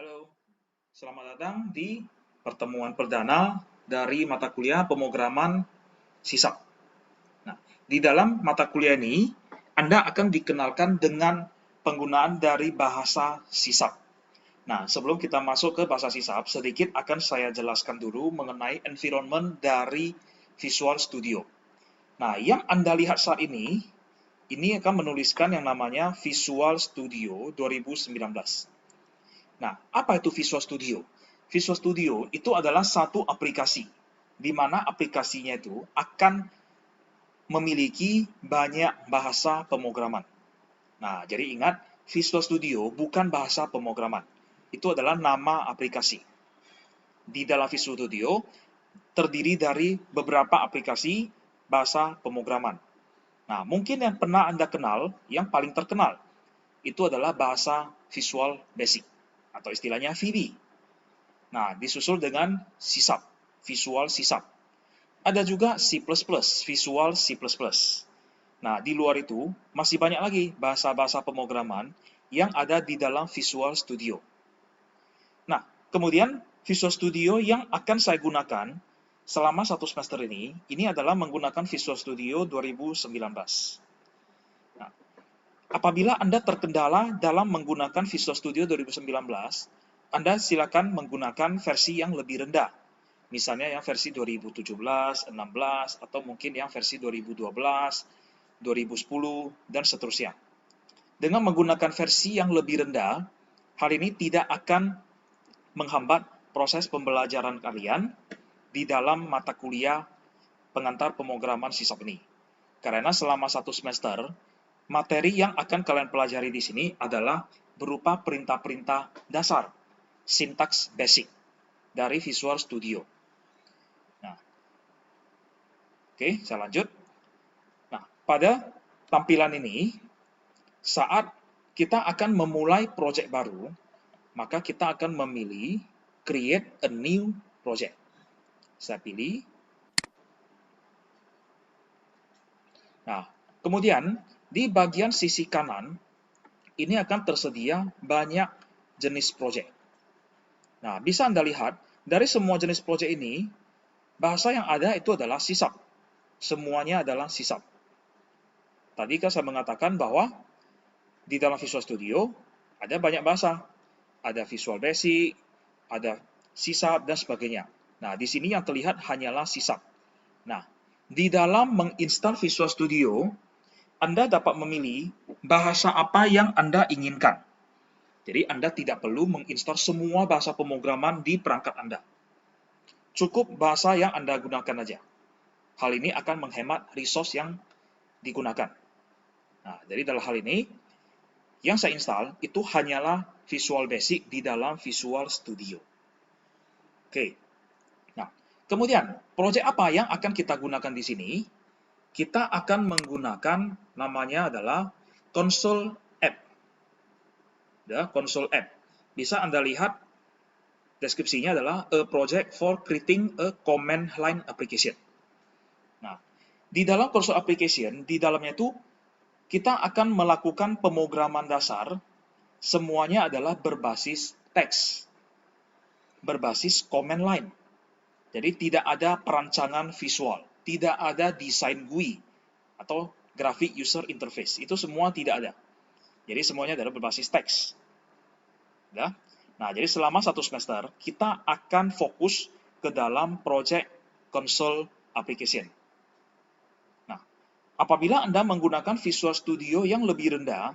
Halo, selamat datang di pertemuan perdana dari mata kuliah pemrograman SISAP. Nah, di dalam mata kuliah ini, Anda akan dikenalkan dengan penggunaan dari bahasa SISAP. Nah, sebelum kita masuk ke bahasa SISAP, sedikit akan saya jelaskan dulu mengenai environment dari Visual Studio. Nah, yang Anda lihat saat ini akan menuliskan yang namanya Visual Studio 2019. Nah, apa itu Visual Studio? Visual Studio itu adalah satu aplikasi, di mana aplikasinya itu akan memiliki banyak bahasa pemrograman. Nah, jadi ingat, Visual Studio bukan bahasa pemrograman. Itu adalah nama aplikasi. Di dalam Visual Studio, terdiri dari beberapa aplikasi bahasa pemrograman. Nah, mungkin yang pernah Anda kenal, yang paling terkenal, itu adalah bahasa Visual Basic, atau istilahnya VB. Nah, disusul dengan SISAP, Visual SISAP. Ada juga C++, Visual C++. Nah, di luar itu, masih banyak lagi bahasa-bahasa pemrograman yang ada di dalam Visual Studio. Nah, kemudian Visual Studio yang akan saya gunakan selama satu semester ini adalah menggunakan Visual Studio 2019. Nah, apabila Anda terkendala dalam menggunakan Visual Studio 2019, Anda silakan menggunakan versi yang lebih rendah. Misalnya yang versi 2017, 16, atau mungkin yang versi 2012, 2010, dan seterusnya. Dengan menggunakan versi yang lebih rendah, hal ini tidak akan menghambat proses pembelajaran kalian di dalam mata kuliah pengantar pemrograman SISAP ini. Karena selama satu semester, materi yang akan kalian pelajari di sini adalah berupa perintah-perintah dasar, sintaks basic dari Visual Studio. Nah, oke, saya lanjut. Nah, pada tampilan ini, saat kita akan memulai project baru, maka kita akan memilih Create a New Project. Saya pilih. Nah, kemudian di bagian sisi kanan, ini akan tersedia banyak jenis project. Nah, bisa Anda lihat, dari semua jenis project ini, bahasa yang ada itu adalah SISAP. Semuanya adalah SISAP. Tadi kan saya mengatakan bahwa di dalam Visual Studio ada banyak bahasa. Ada Visual Basic, ada SISAP, dan sebagainya. Nah, di sini yang terlihat hanyalah SISAP. Nah, di dalam menginstal Visual Studio, Anda dapat memilih bahasa apa yang Anda inginkan. Jadi, Anda tidak perlu menginstal semua bahasa pemrograman di perangkat Anda. Cukup bahasa yang Anda gunakan saja. Hal ini akan menghemat resource yang digunakan. Nah, jadi dalam hal ini, yang saya install itu hanyalah Visual Basic di dalam Visual Studio. Oke. Nah, kemudian project apa yang akan kita gunakan di sini? Kita akan menggunakan namanya adalah Console App. Ya, Console App. Bisa Anda lihat deskripsinya adalah a project for creating a command line application. Nah, di dalam Console Application, di dalamnya itu kita akan melakukan pemrograman dasar, semuanya adalah berbasis teks, berbasis command line. Jadi tidak ada perancangan visual, tidak ada desain GUI atau graphic user interface. Itu semua tidak ada. Jadi semuanya adalah berbasis teks. Ya. Nah, jadi selama satu semester kita akan fokus ke dalam project console application. Nah, apabila Anda menggunakan Visual Studio yang lebih rendah,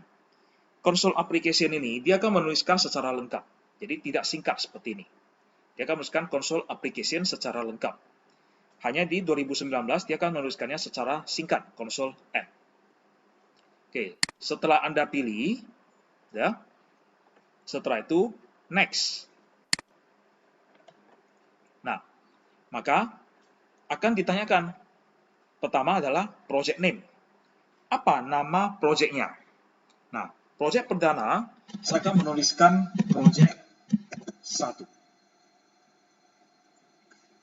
console application ini dia akan menuliskan secara lengkap. Jadi tidak singkat seperti ini. Dia akan menuliskan console application secara lengkap. Hanya di 2019 dia akan menuliskannya secara singkat, console app. Oke, setelah Anda pilih, ya, setelah itu next. Nah, maka akan ditanyakan. Pertama adalah project name. Apa nama projectnya? Nah, project perdana saya akan menuliskan project 1.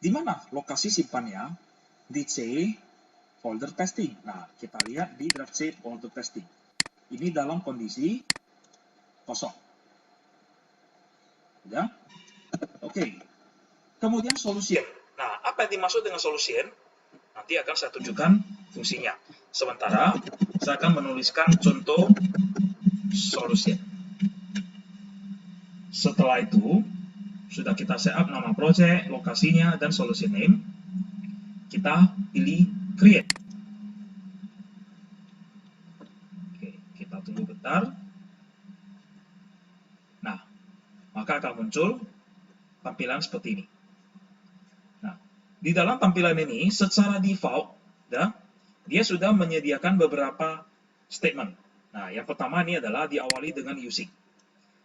Di mana lokasi simpannya? Di C folder testing. Nah, kita lihat di drive C folder testing. Ini dalam kondisi kosong. Ya. Oke. Kemudian solution. Nah, apa yang dimaksud dengan solution? Nanti akan saya tunjukkan fungsinya. Sementara saya akan menuliskan contoh solution. Setelah itu, sudah kita setup nama project, lokasinya, dan solution name. Kita pilih create. Oke, kita tunggu bentar. Nah, maka akan muncul tampilan seperti ini. Nah, di dalam tampilan ini, secara default, dia sudah menyediakan beberapa statement. Nah, yang pertama ini adalah diawali dengan using.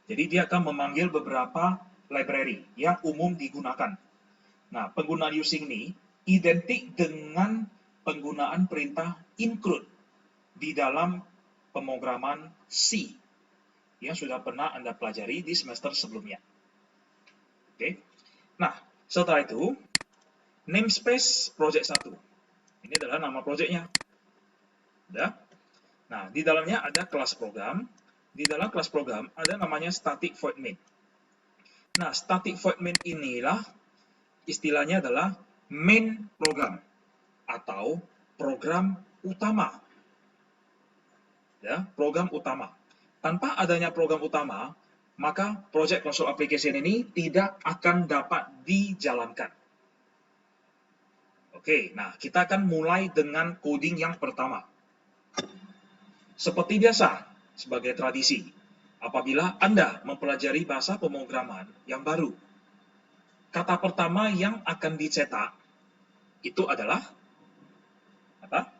Jadi dia akan memanggil beberapa library yang umum digunakan. Nah, penggunaan using ini identik dengan penggunaan perintah include di dalam pemrograman C yang sudah pernah Anda pelajari di semester sebelumnya. Oke. Nah, setelah itu, namespace project 1. Ini adalah nama projectnya. Ya. Nah, di dalamnya ada kelas program. Di dalam kelas program ada namanya static void main. Nah, static void main inilah istilahnya adalah main program atau program utama. Ya, program utama. Tanpa adanya program utama, maka project console application ini tidak akan dapat dijalankan. Oke, nah kita akan mulai dengan coding yang pertama. Seperti biasa, sebagai tradisi, apabila Anda mempelajari bahasa pemrograman yang baru, kata pertama yang akan dicetak itu adalah apa?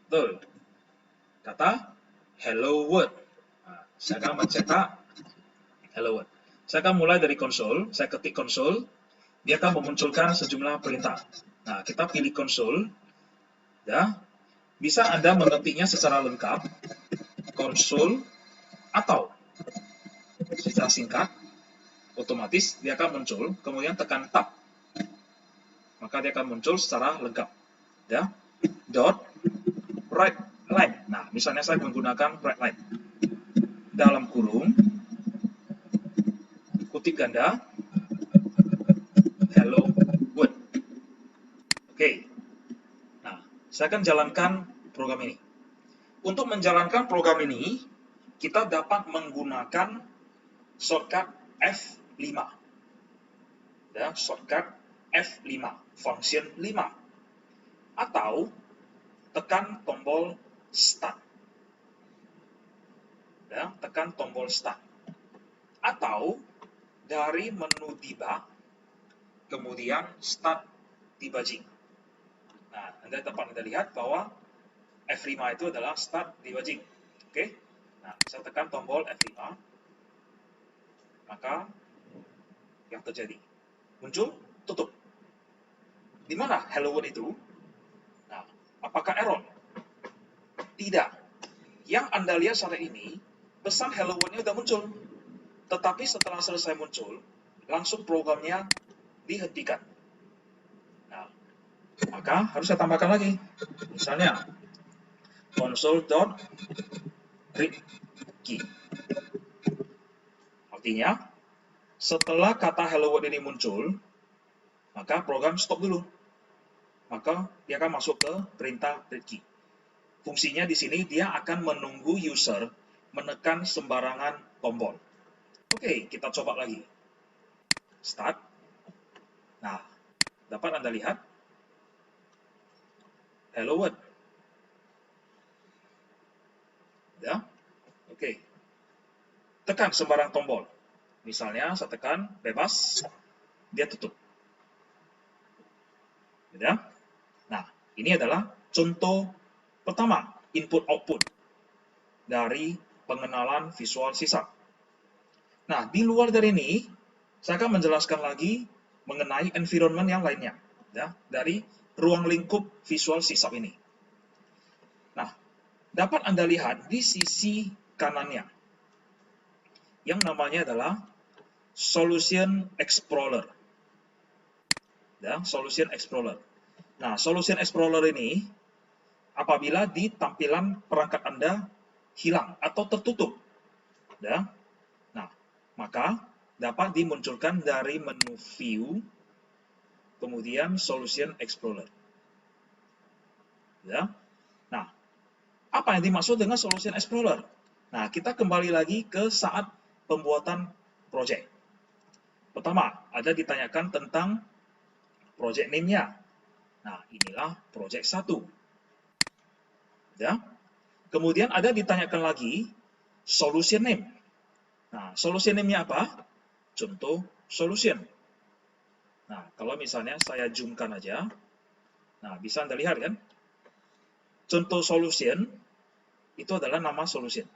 Betul. Kata hello world. Nah, saya akan mencetak hello world. Saya akan mulai dari konsol, saya ketik konsol, dia akan memunculkan sejumlah perintah. Nah, kita pilih konsol, ya. Bisa Anda mengetiknya secara lengkap, konsol, atau secara singkat, otomatis dia akan muncul, kemudian tekan tab, maka dia akan muncul secara lengkap. Ya, dot write line. Nah, misalnya saya menggunakan write line dalam kurung, kutip ganda, hello world. Oke. Nah, saya akan jalankan program ini. Untuk menjalankan program ini, kita dapat menggunakan shortcut F5. Ya, shortcut F5, function 5. Atau tekan tombol start. Ya, tekan tombol start. Atau dari menu debug, kemudian start debugging. Nah, Anda dapat lihat bahwa F5 itu adalah start debugging. Oke. Nah, saya tekan tombol F5, maka yang terjadi muncul tutup. Di mana hello world itu? Nah, apakah error? Tidak. Yang Anda lihat saat ini, pesan hello world-nya sudah muncul. Tetapi setelah selesai muncul, langsung programnya dihentikan. Nah, maka harus saya tambahkan lagi. Misalnya, console.read key. Artinya, setelah kata hello world ini muncul, maka program stop dulu. Maka dia akan masuk ke perintah read key. Fungsinya di sini dia akan menunggu user menekan sembarangan tombol. Oke, kita coba lagi. Start. Nah, dapat Anda lihat hello world. Ya. Oke. Tekan sembarang tombol. Misalnya saya tekan bebas, dia tutup. Ya. Nah, ini adalah contoh pertama, input-output dari pengenalan visual C#. Nah, di luar dari ini, saya akan menjelaskan lagi mengenai environment yang lainnya, ya, dari ruang lingkup visual C# ini. Nah, dapat Anda lihat di sisi kanannya, yang namanya adalah Solution Explorer. Ya, Solution Explorer. Nah, Solution Explorer ini, apabila di tampilan perangkat Anda hilang atau tertutup, ya, nah, maka dapat dimunculkan dari menu View, kemudian Solution Explorer. Ya. Nah, apa yang dimaksud dengan Solution Explorer? Nah, kita kembali lagi ke saat pembuatan project. Pertama, ada ditanyakan tentang project name-nya. Nah, inilah project 1. Ya. Kemudian ada ditanyakan lagi solution name. Nah, solution name-nya apa? Contoh solution. Nah, kalau misalnya saya zoomkan aja, nah bisa Anda lihat kan? Contoh solution itu adalah nama solution.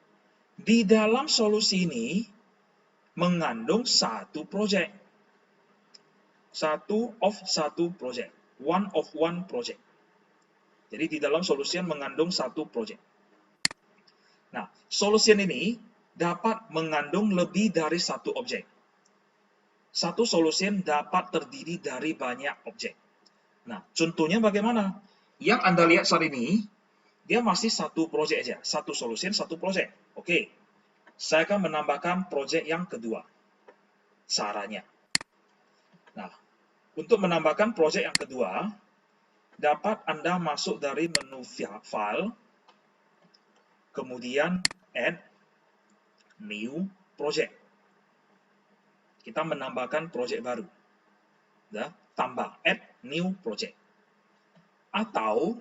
Di dalam solusi ini mengandung satu project. Satu project. One of one project. Jadi di dalam solution mengandung satu project. Nah, solution ini dapat mengandung lebih dari satu objek. Satu solution dapat terdiri dari banyak objek. Nah, contohnya bagaimana? Yang Anda lihat saat ini, dia masih satu project aja. Satu solution, satu project. Oke. Saya akan menambahkan project yang kedua. Caranya. Nah, untuk menambahkan project yang kedua, dapat Anda masuk dari menu File, kemudian Add, New Project. Kita menambahkan project baru. Ya, tambah, Add, New Project. Atau,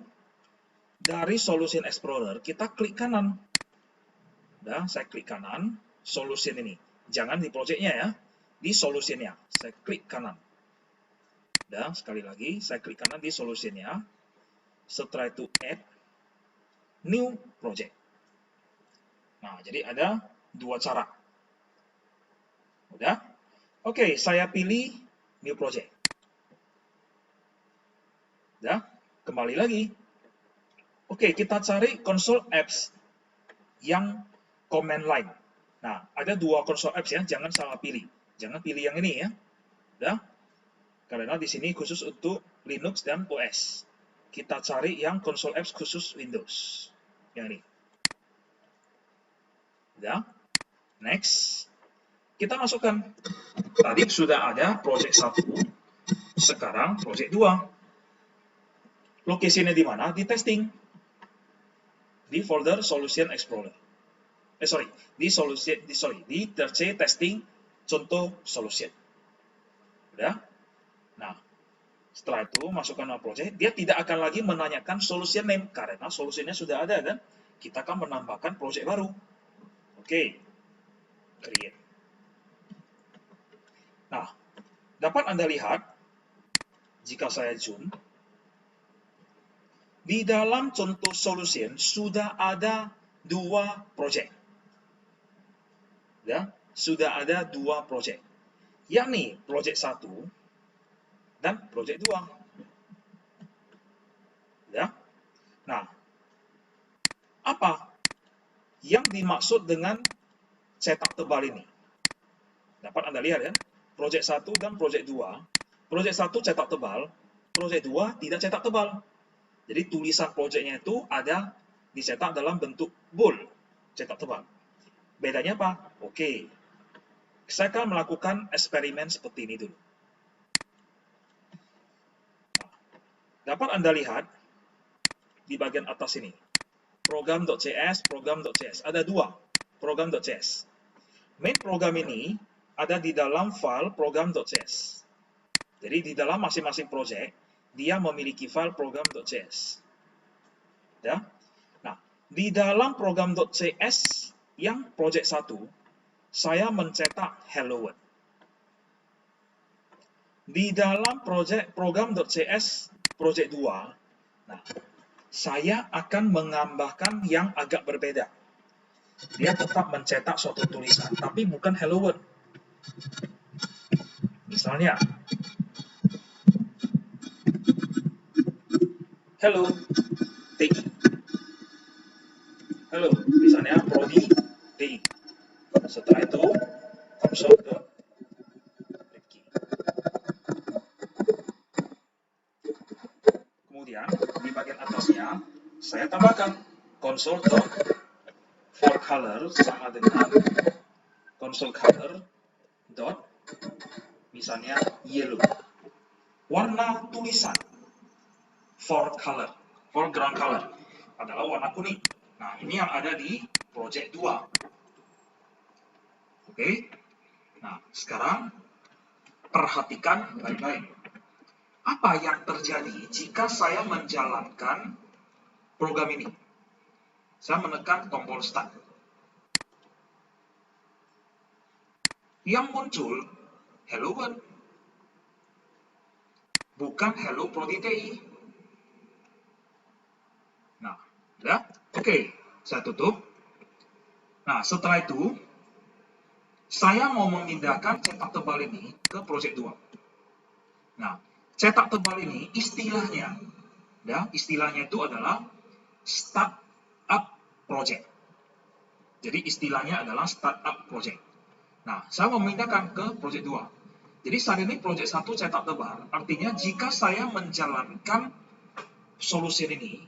dari Solution Explorer, kita klik kanan. Ya, saya klik kanan, Solution ini. Jangan di project-nya ya, di Solution-nya. Saya klik kanan. Dan sekali lagi, saya klik kanan di Solution-nya. Setelah itu Add, New Project. Nah, jadi ada dua cara. Udah? Oke, saya pilih New Project. Udah? Kembali lagi. Oke, kita cari console apps yang command line. Nah, ada dua console apps ya, jangan salah pilih. Jangan pilih yang ini ya. Udah? Karena di sini khusus untuk Linux dan OS. Kita cari yang console apps khusus Windows. Yang ini. Udah? Next. Kita masukkan. Tadi sudah ada project 1, sekarang project 2. Lokasinya di mana? Di testing. Di folder Solution Explorer. Di TRC testing contoh solution. Udah? Nah, setelah itu masukkan nama project, dia tidak akan lagi menanyakan solution name karena solusinya sudah ada kan? Kita akan menambahkan project baru. Oke. Create. Nah, dapat Anda lihat jika saya zoom di dalam contoh solution sudah ada dua project. Ya, sudah ada dua project. Yakni project 1 dan project 2. Ya. Nah, apa yang dimaksud dengan cetak tebal ini? Dapat Anda lihat ya, project 1 dan project 2. Project 1 cetak tebal, project 2 tidak cetak tebal. Jadi tulisan projectnya itu ada dicetak dalam bentuk bold, cetak tebal. Bedanya apa? Oke. Saya akan melakukan eksperimen seperti ini dulu. Dapat Anda lihat di bagian atas ini. Program.cs, program.cs. Ada dua program.cs. Main program ini ada di dalam file program.cs. Jadi di dalam masing-masing project, dia memiliki file program.cs. Ya. Nah, di dalam program.cs yang project 1, saya mencetak hello world. Di dalam program.cs project 2, nah, saya akan menambahkan yang agak berbeda. Dia tetap mencetak suatu tulisan, tapi bukan hello world. Misalnya, hello, TI. Hello, misalnya Prodi TI. Setelah itu, console.rifki. Kemudian, di bagian atasnya, saya tambahkan console.forColor sama dengan console color dot Misalnya yellow. Warna tulisan, foreground color adalah warna kuning. Nah, ini yang ada di project 2. Oke. Nah, sekarang perhatikan baik-baik. Apa yang terjadi jika saya menjalankan program ini? Saya menekan tombol start. Yang muncul Hello World, bukan Hello Prodi TI. Nah, udah? Oke, saya tutup. Nah, setelah itu, saya mau memindahkan cetak tebal ini ke project 2. Nah, cetak tebal ini istilahnya itu adalah startup project. Jadi istilahnya adalah startup project. Nah, saya memindahkan ke project 2. Jadi saat ini project 1 cetak tebal, artinya jika saya menjalankan solusi ini,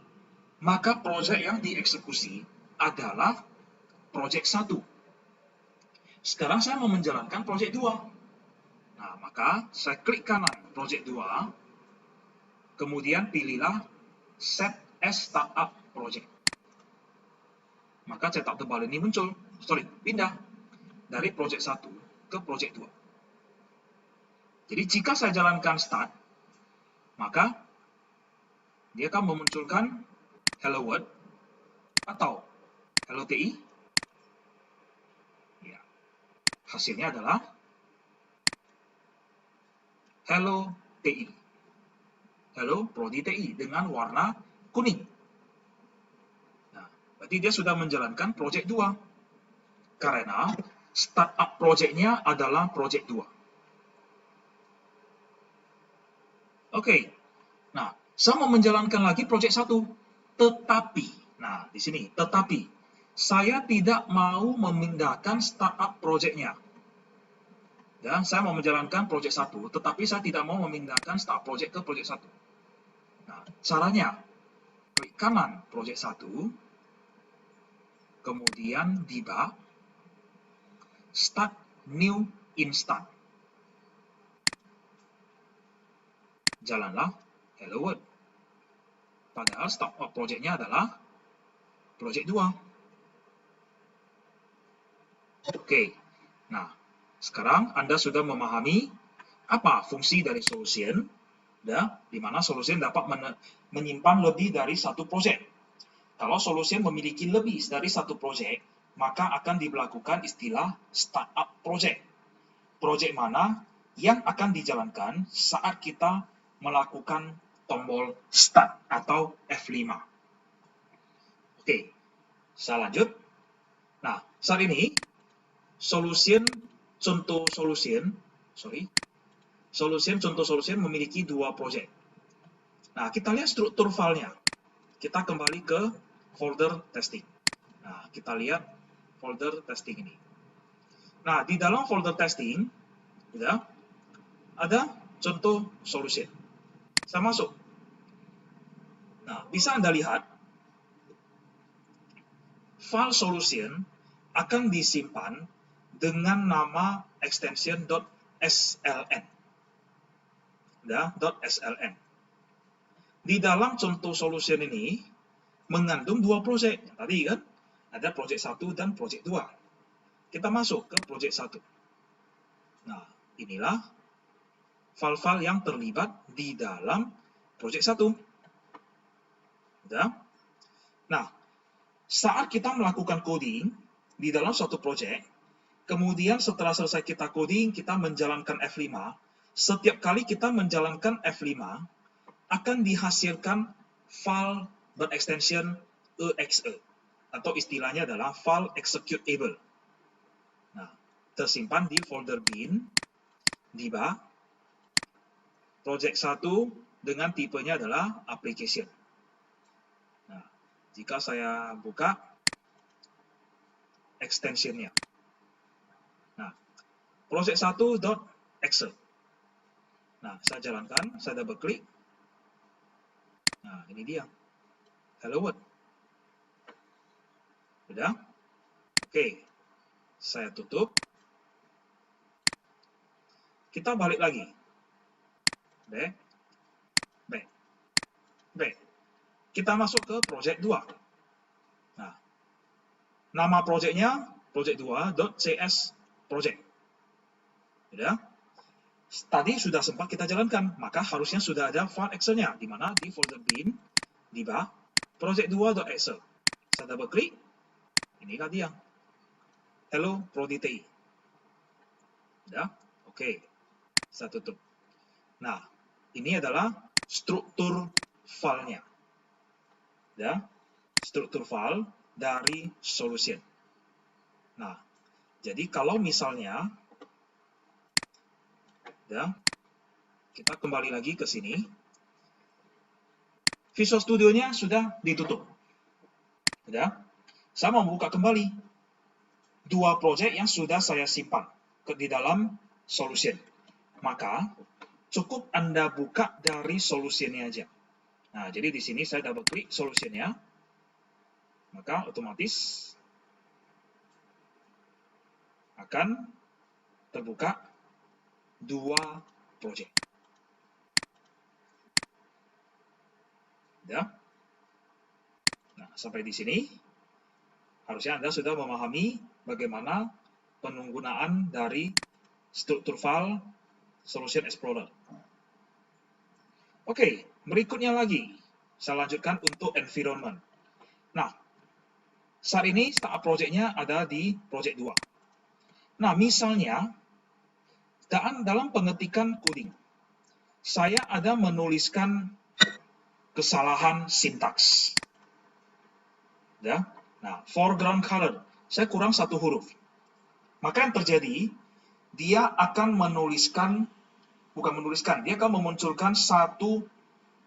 maka project yang dieksekusi adalah project 1. Sekarang saya mau menjalankan project 2. Nah, maka saya klik kanan project 2, kemudian pilihlah Set as Startup Project. Maka cetak tebal ini muncul, pindah dari project 1 ke project 2. Jadi jika saya jalankan start, maka dia akan memunculkan Hello World atau Hello TI. Ya, hasilnya adalah Hello TI. Hello Prodi TI dengan warna kuning. Nah, berarti dia sudah menjalankan project 2. Karena startup project-nya adalah project 2. Oke. Nah, saya mau menjalankan lagi project 1. Tetapi, nah di sini, tetapi saya tidak mau memindahkan startup project-nya. Dan saya mau menjalankan project 1, tetapi saya tidak mau memindahkan startup project ke project 1. Nah, caranya, klik kanan project 1, kemudian debug, start new instant. Jalanlah Hello World. Padahal startup project-nya adalah project 2. Oke, nah sekarang Anda sudah memahami apa fungsi dari solution, di mana solution dapat menyimpan lebih dari satu project. Kalau solution memiliki lebih dari satu project, maka akan diberlakukan istilah startup project. Project mana yang akan dijalankan saat kita melakukan tombol start atau F5. Oke, saya lanjut. Nah, saat ini contoh solution memiliki 2 project. Nah, kita lihat struktur filenya. Kita kembali ke folder testing. Nah, kita lihat folder testing ini. Nah, di dalam folder testing, ya, ada contoh solution. Saya masuk. Nah, bisa Anda lihat, file solution akan disimpan dengan nama extension .sln. .sln. Di dalam contoh solution ini mengandung 2 project. Tadi kan ada project 1 dan project 2. Kita masuk ke project 1. Nah, inilah file-file yang terlibat di dalam project 1. Nah, saat kita melakukan coding di dalam suatu project, kemudian setelah selesai kita coding, kita menjalankan F5. Setiap kali kita menjalankan F5, akan dihasilkan file berextension exe, atau istilahnya adalah file executable. Nah, tersimpan di folder bin, debug, project 1 dengan tipenya adalah application. Nah, jika saya buka extensionnya. Nah, project 1.exe. Nah, saya jalankan, saya double klik. Nah, ini dia. Hello World. Sudah? Oke. Saya tutup. kita balik lagi. Back. Kita masuk ke project 2. Nah, nama projectnya project 2.cs project. Ya. Tadi sudah sempat kita jalankan, maka harusnya sudah ada file Excel-nya, di mana di folder bin, di bawah project 2.excel. Saya double klik, inilah dia. Hello ProDTI. Ya, oke. Saya tutup. Nah, ini adalah struktur filenya. Ya, struktur file dari solution. Nah, jadi kalau misalnya ya, kita kembali lagi ke sini. Visual Studio-nya sudah ditutup. Ya. Saya mau buka kembali 2 project yang sudah saya simpan di dalam solution. Maka cukup Anda buka dari solution-nya aja. Nah, jadi di sini saya double klik solution-nya. Maka otomatis akan terbuka 2 project. Ya. Nah, sampai di sini harusnya Anda sudah memahami bagaimana penggunaan dari struktur file Solution Explorer. Oke, berikutnya lagi saya lanjutkan untuk environment. Nah, saat ini startup project-nya ada di project 2. Nah, misalnya dalam pengetikan coding, saya ada menuliskan kesalahan sintaks. Ya. Nah, foreground color, saya kurang 1 huruf. Maka yang terjadi, dia akan dia akan memunculkan 1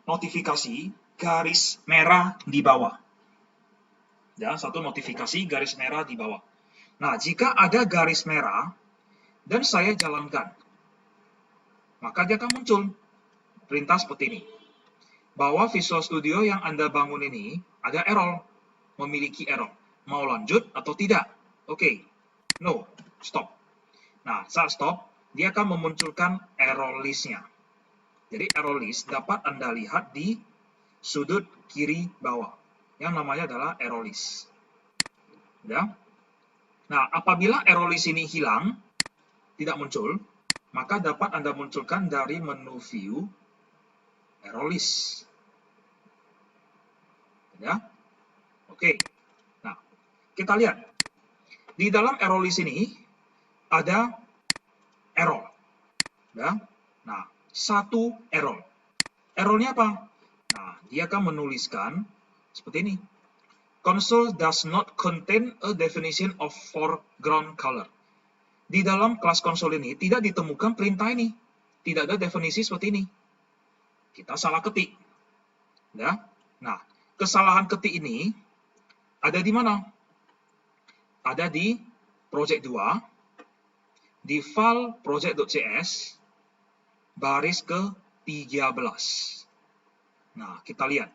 notifikasi garis merah di bawah. Ya, 1 notifikasi garis merah di bawah. Nah, jika ada garis merah dan saya jalankan, maka dia akan muncul perintah seperti ini. Bahwa Visual Studio yang Anda bangun ini ada error, memiliki error. Mau lanjut atau tidak? Oke. No, stop. Nah, saat stop, dia akan memunculkan error list-nya. Jadi error list dapat Anda lihat di sudut kiri bawah. Yang namanya adalah error list. Ya. Nah, apabila error list ini hilang, tidak muncul, maka dapat Anda munculkan dari menu view error list. Ya. Oke. Nah, kita lihat. Di dalam error list ini ada error. Ya. Nah, 1 error. Errornya apa? Nah, dia akan menuliskan seperti ini. Console does not contain a definition of foreground color. Di dalam kelas konsol ini tidak ditemukan perintah ini. Tidak ada definisi seperti ini. Kita salah ketik. Ya. Nah, kesalahan ketik ini ada di mana? Ada di project 2, di file project.cs, baris ke-13. Nah, kita lihat.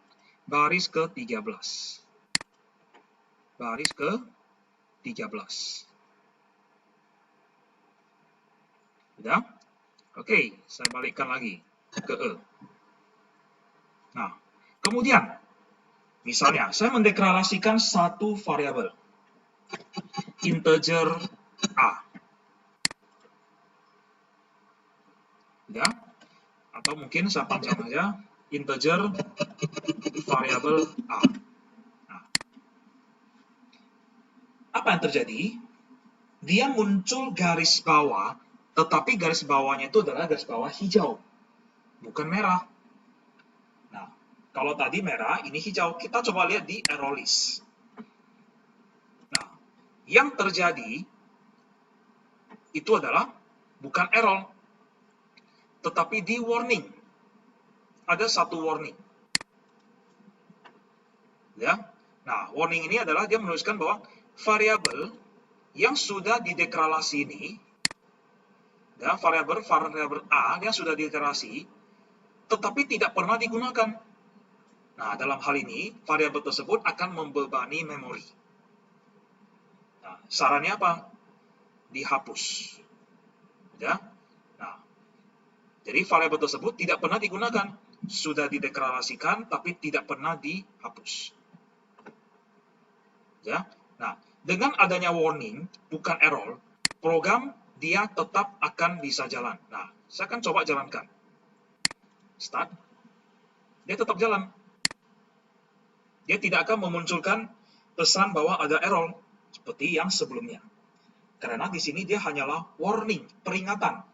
Baris ke-13. Baris ke-13. Sudah? Oke, saya balikkan lagi ke E. Nah, kemudian, misalnya, saya mendeklarasikan 1 variabel. Integer A. Ya, atau mungkin saya panjang aja, integer variabel A. Nah, apa yang terjadi? Dia muncul garis bawah, tetapi garis bawahnya itu adalah garis bawah hijau, bukan merah. Nah, kalau tadi merah, ini hijau. Kita coba lihat di error list. Nah, yang terjadi itu adalah bukan error, tetapi di warning. Ada 1 warning. Ya. Nah, warning ini adalah dia menuliskan bahwa variabel yang sudah dideklarasi ini, ya, variabel A yang sudah dideklarasi, tetapi tidak pernah digunakan. Nah, dalam hal ini, variabel tersebut akan membebani memori. Nah, sarannya apa? Dihapus. Ya. Nah, Jadi variabel tersebut tidak pernah digunakan. Sudah dideklarasikan tapi tidak pernah dihapus. Ya. Nah, dengan adanya warning, bukan error, program dia tetap akan bisa jalan. Nah, saya akan coba jalankan. Start. Dia tetap jalan. Dia tidak akan memunculkan pesan bahwa ada error seperti yang sebelumnya. Karena di sini dia hanyalah warning, peringatan,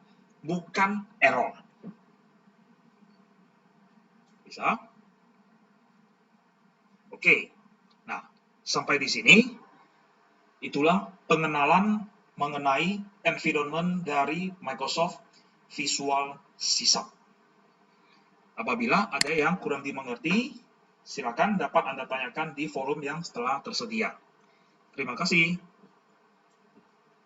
bukan error. Bisa? Oke. Nah, sampai di sini itulah pengenalan mengenai environment dari Microsoft Visual C#. Apabila ada yang kurang dimengerti, silakan dapat Anda tanyakan di forum yang telah tersedia. Terima kasih.